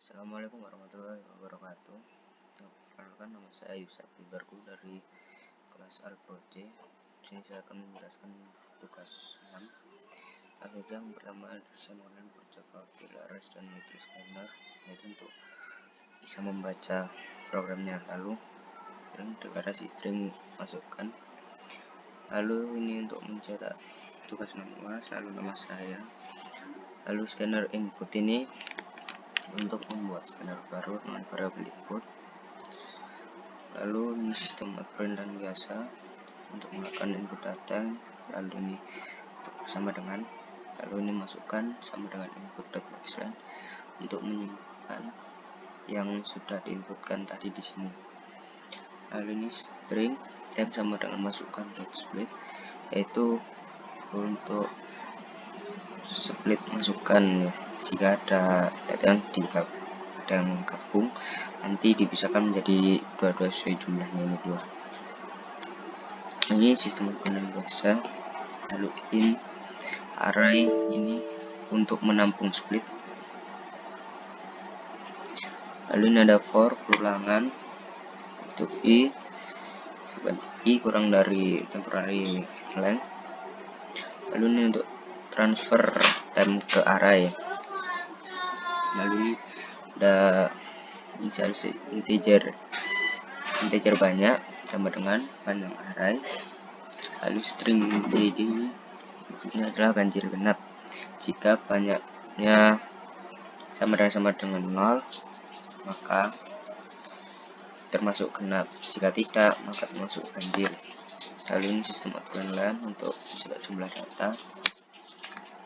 Assalamualaikum warahmatullahi wabarakatuh. Perkenalkan, nama saya Yusuf Ibarku dari kelas Al-Proje. Sini saya akan menjelaskan tugas 6. Yang pertama, desain online project Calculator dan Matrix Scanner, yaitu untuk bisa membaca programnya. Lalu string, deklarasi string masukkan. Lalu ini untuk mencetak tugas nama, lalu nama saya. Lalu scanner input ini untuk membuat scanner baru dengan variabel input. Lalu ini sistem perintahan biasa untuk melakukan input data. Lalu ini untuk sama dengan, lalu ini masukkan sama dengan input.nextLine untuk menyimpan yang sudah diinputkan tadi di sini. Lalu ini string temp sama dengan masukkan .split, yaitu untuk split masukkan ya. Jika ada data yang gabung, nanti dipisahkan menjadi dua-dua sesuai jumlahnya, ini 2. Ini sistem penggunaan biasa. Lalu in array ini untuk menampung split. Lalu ini ada for ulangan untuk i kurang dari temporary length. Lalu ini untuk transfer time ke array. Lalu ini ada integer banyak sama dengan panjang array. Lalu string id ini adalah ganjil genap. Jika banyaknya sama dengan 0, maka termasuk genap. Jika tidak, maka termasuk ganjil. Lalu ini sistem outprint line untuk mencetak jumlah data.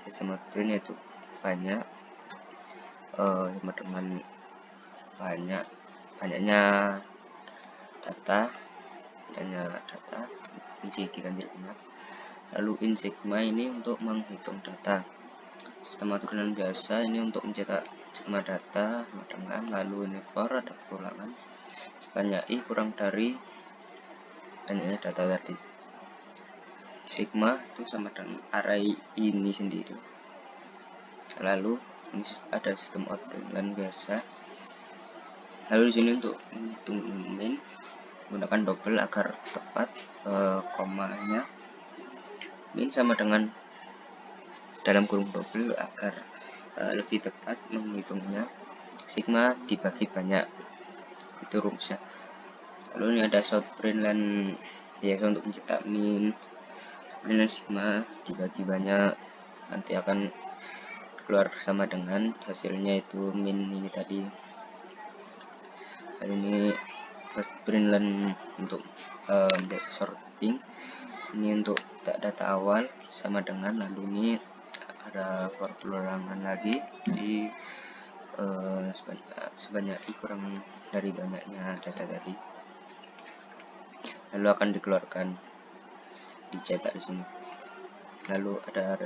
Sistem outprint yaitu banyak, teman-teman, banyaknya data, ini ganjil genap. Lalu in sigma ini untuk menghitung data. Sistem aturan biasa ini untuk mencetak sigma data, teman-teman. Lalu ini for ada ulangan banyak i kurang dari banyaknya data tadi. Sigma itu sama dengan array ini sendiri. Lalu ini ada sistem output line biasa. Lalu di sini untuk menghitung min gunakan double agar tepat, komanya. Min sama dengan dalam kurung double agar lebih tepat menghitungnya. Sigma dibagi banyak, itu rumusnya. Lalu ini ada short print line biasa untuk mencetak min. Print line sigma dibagi banyak, nanti akan keluar sama dengan hasilnya itu min ini tadi. Lalu ini print line untuk sorting, ini untuk data awal sama dengan. Lalu ini ada for ulangan lagi di sebanyak i kurang dari banyaknya data tadi. Lalu akan dikeluarkan, dicetak di sini. Lalu ada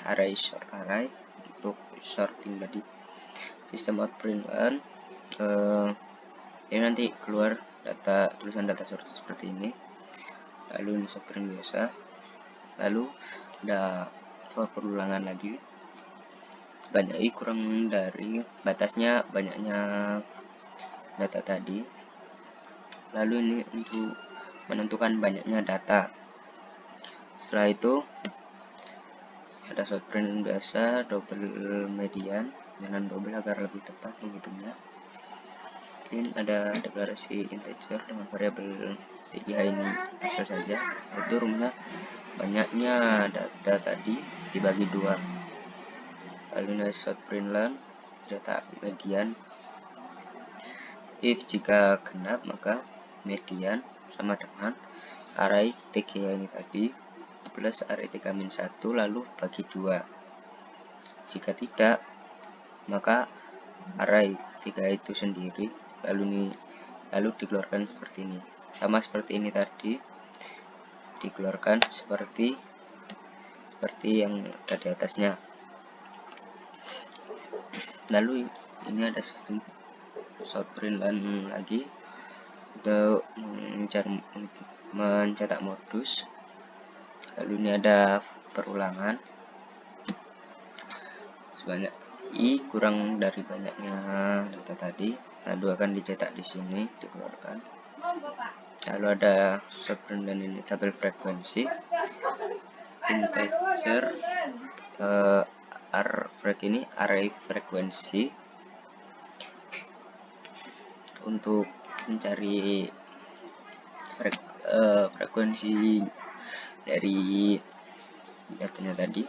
array sort array untuk sorting tadi. Sistem outprint line ini nanti keluar tulisan data sort seperti ini. Lalu ini print biasa. Lalu ada for perulangan lagi banyak i kurang dari batasnya banyaknya data tadi. Lalu ini untuk menentukan banyaknya data. Setelah itu ada short print biasa, double median dengan double agar lebih tepat menghitungnya. Ini ada deklarasi integer dengan variabel 3 ini asal saja, itu rumusnya banyaknya data tadi dibagi 2. Lalu ini short print line data median. If jika genap, maka median sama dengan array 3 ini tadi plus array 3-1 lalu bagi 2. Jika tidak, maka array 3 itu sendiri lalu dikeluarkan seperti ini, sama seperti ini tadi, dikeluarkan seperti yang ada di atasnya. Lalu ini ada sistem short print line lagi untuk mencetak modus. Lalu ini ada perulangan I kurang dari banyaknya data tadi, lalu akan dicetak di sini, dikeluarkan. Lalu ada subprint dan ini tabel frekuensi, integer, array frekuensi untuk mencari frekuensi dari datanya tadi,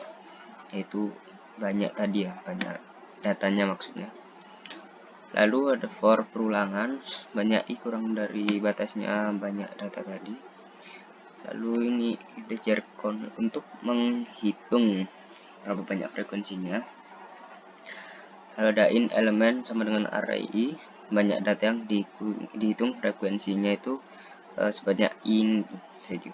yaitu banyak tadi ya, banyak datanya maksudnya. Lalu ada for perulangan, banyak i kurang dari batasnya banyak data tadi. Lalu ini integer count untuk menghitung berapa banyak frekuensinya. Lalu ada in element sama dengan array i, banyak data yang dihitung frekuensinya itu sebanyak in value.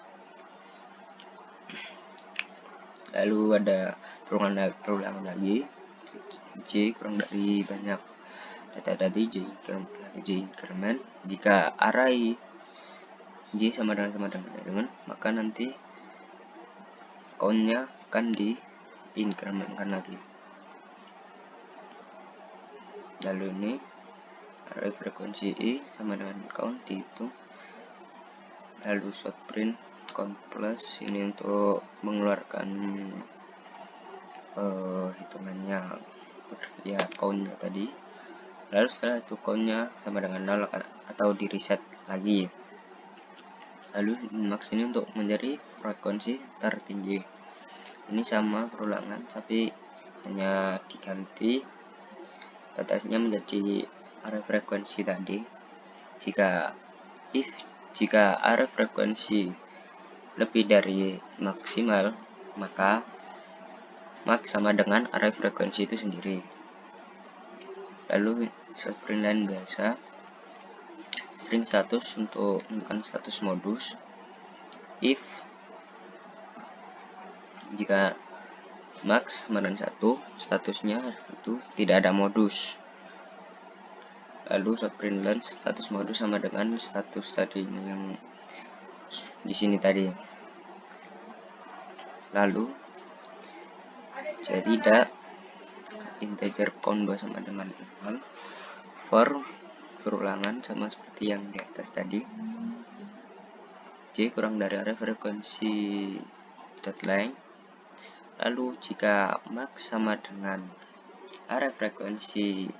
Lalu ada perulangan lagi, j kurang dari banyak data tadi, j increment. Jika array j sama dengan, maka nanti countnya akan di incrementkan lagi. Lalu ini array frekuensi i sama dengan count dihitung. Lalu subprint count plus ini untuk mengeluarkan hitungannya ya countnya tadi. Lalu setelah itu countnya sama dengan 0 atau di reset lagi. Lalu max ini untuk menjadi frekuensi tertinggi. Ini sama perulangan tapi hanya diganti batasnya menjadi array frekuensi tadi. Jika array frekuensi lebih dari maksimal, maka max sama dengan array frekuensi itu sendiri. Lalu subprint line biasa, string status untuk menentukan status modus. If jika max sama dengan 1, statusnya itu tidak ada modus. Lalu subprint line status modus sama dengan status tadi yang di sini tadi. Lalu jika tidak, integer count 2 sama dengan 0. For perulangan sama seperti yang di atas tadi, j kurang dari array frekuensi deadline. Lalu jika max sama dengan array frekuensi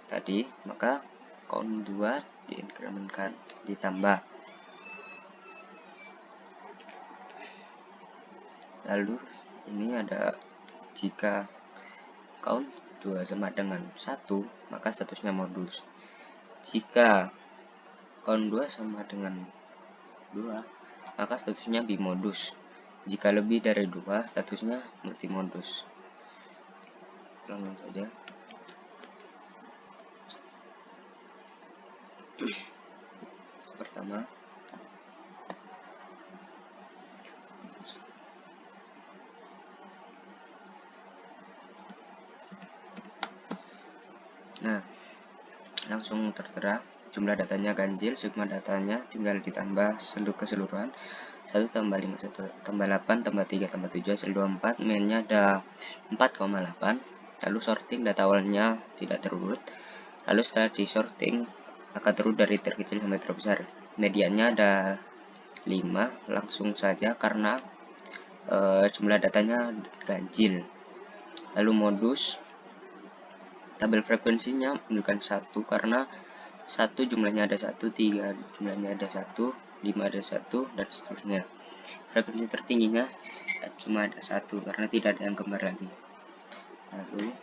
tadi, maka count 2 diincrementkan, ditambah. Lalu ini ada jika count 2 sama dengan 1, maka statusnya modus. Jika count 2 sama dengan 2, maka statusnya bimodus. Jika lebih dari 2, statusnya multimodus. Langsung saja. Pertama, langsung tertera jumlah datanya ganjil, sigma datanya tinggal ditambah keseluruhan 1 tambah 5 1 tambah 8 tambah 3 tambah 7 hasil 24, mainnya ada 4,8. Lalu sorting data awalnya tidak terurut, lalu setelah di sorting akan terurut dari terkecil sampai terbesar. Mediannya ada 5, langsung saja karena jumlah datanya ganjil. Lalu modus, tabel frekuensinya menunjukkan 1 karena 1 jumlahnya ada 1, 3 jumlahnya ada 1, 5 ada 1, dan seterusnya. Frekuensi tertingginya cuma ada 1 karena tidak ada yang kembar lagi. Lalu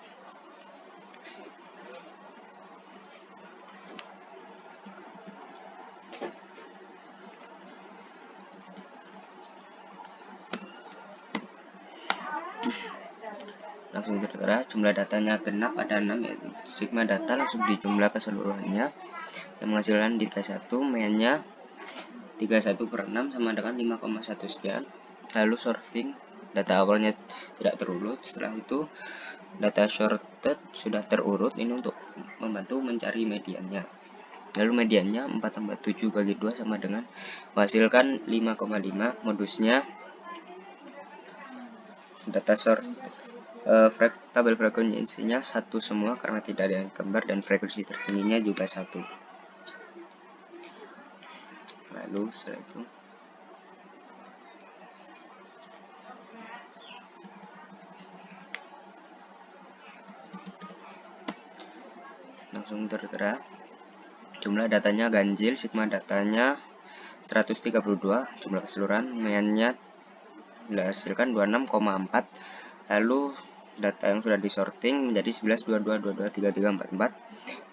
langsung tertera jumlah datanya genap ada 6, yaitu sigma data langsung dijumlah keseluruhannya yang menghasilkan 31, mainnya 31/6 sama dengan 5,1 sekian. Lalu sorting data awalnya tidak terurut, setelah itu data sorted sudah terurut, ini untuk membantu mencari mediannya. Lalu mediannya 4 tambah 7 bagi 2 sama dengan menghasilkan 5,5. Modusnya data sorted tabel frekuensinya satu semua karena tidak ada yang kembar, dan frekuensi tertingginya juga satu. Lalu setelah itu langsung tertera jumlah datanya ganjil, sigma datanya 132, jumlah keseluruhan meannya dihasilkan 26,4. Lalu data yang sudah disorting menjadi 11, 22, 22, 33, 44,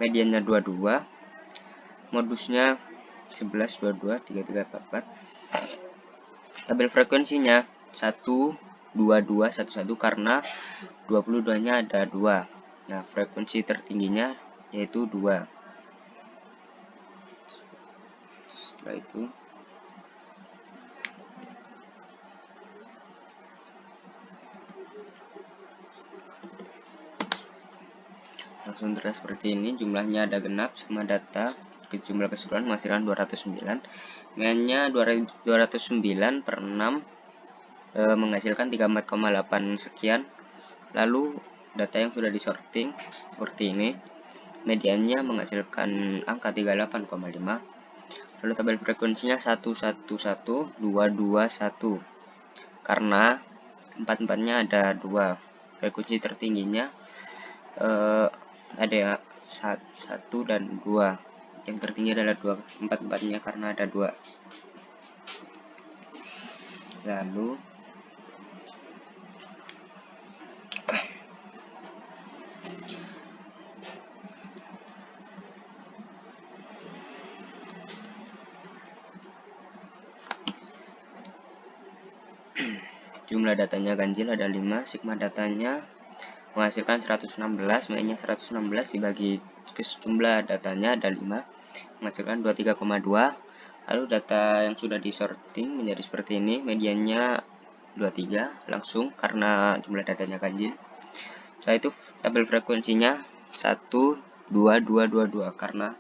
mediannya 22, modusnya 11, 22, 33, 44. Tabel frekuensinya 1, 22, 11 karena 22-nya ada 2. Nah, frekuensi tertingginya yaitu 2. Setelah itu langsung terlihat seperti ini, jumlahnya ada genap, sama data ke jumlah keseluruhan menghasilkan 209, meannya 209 per 6 menghasilkan 34,8 sekian. Lalu data yang sudah disorting seperti ini, mediannya menghasilkan angka 38,5. Lalu tabel frekuensinya 111, 221 karena 4-4-nya ada 2. Frekuensi tertingginya ada 1 dan 2. Yang tertinggi adalah 2, 4-4-nya karena ada 2. Lalu jumlah datanya ganjil ada 5, sigma datanya menghasilkan 116, mainnya 116 dibagi ke jumlah datanya ada 5, menghasilkan 23,2. Lalu data yang sudah disorting menjadi seperti ini, mediannya 23 langsung karena jumlah datanya ganjil. Setelah itu tabel frekuensinya 1, 2, 2, 2, 2 karena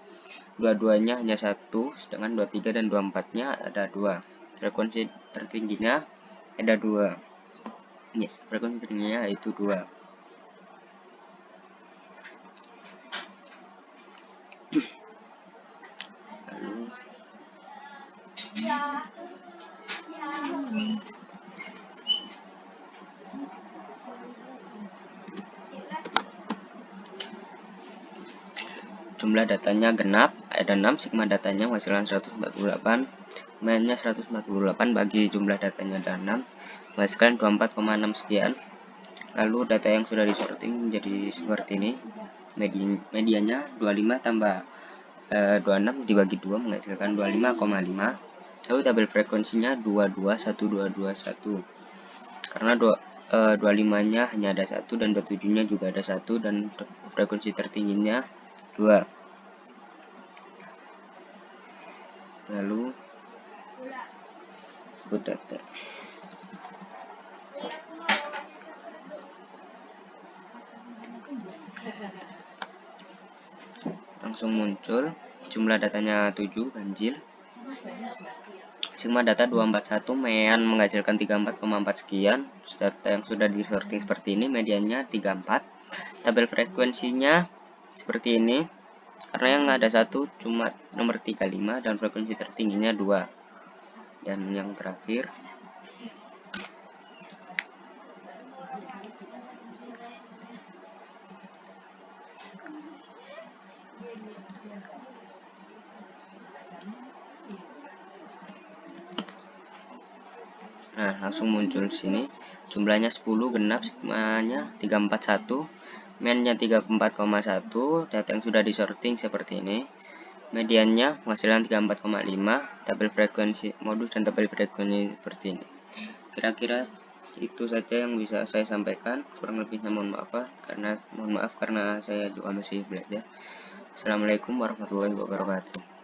22-nya hanya 1, sedangkan 23 dan 24-nya ada 2. Frekuensi tertingginya ada 2. Ya, frekuensi tertingginya yaitu 2. Lalu jumlah datanya genap, ada 6, sigma datanya menghasilkan 148, mainnya 148 bagi jumlah datanya ada 6, menghasilkan 24,6 sekian. Lalu data yang sudah disorting menjadi seperti ini, medianya 25 tambah 26 dibagi 2 menghasilkan 25,5. Lalu tabel frekuensinya 221221 karena 25-nya hanya ada 1 dan 27-nya juga ada 1 dan frekuensi tertingginya 2. Lalu data langsung muncul, jumlah datanya 7 ganjil, sigma data 241, mean menghasilkan 34,4 sekian. Data yang sudah disorting seperti ini, mediannya 34. Tabel frekuensinya seperti ini, karena yang ada 1 cuma nomor 35 dan frekuensi tertingginya 2. Dan yang terakhir langsung muncul di sini, jumlahnya 10 genap, sigmanya 341, meannya 34,1. Data yang sudah disorting seperti ini, mediannya menghasilkan 34,5. Tabel frekuensi modus dan tabel frekuensi seperti ini. Kira-kira itu saja yang bisa saya sampaikan, kurang lebihnya mohon maaf karena saya juga masih belajar. Assalamualaikum warahmatullahi wabarakatuh.